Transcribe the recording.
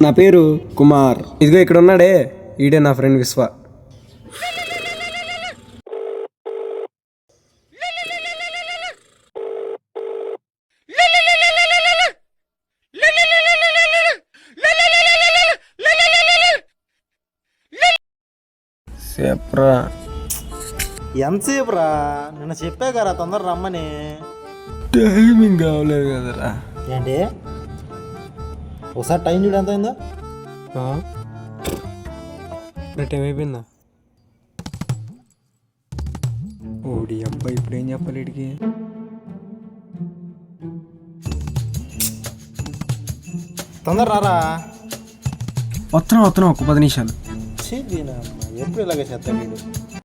నా పేరు కుమార్. ఇదిగో ఇక్కడ ఉన్నాడే, ఈడే నా ఫ్రెండ్ విశ్వ. చెప్పరా ఎంతసేపు రా, నిన్న చెప్పా కదా తొందర రమ్మని. టైమింగ్ కావలేదు కదరా. ఏంటి ఒకసారి టైం చూడు ఎంత అయిందో. టైం అయిపోయిందా? ఓడి అబ్బాయి ఇప్పుడు ఏం చెప్పాలి వీడికి? తొందర రారా. వస్తున్నాం ఒక 10 నిమిషాలు. ఎప్పుడు ఇలాగే చేస్తాడు వీడు.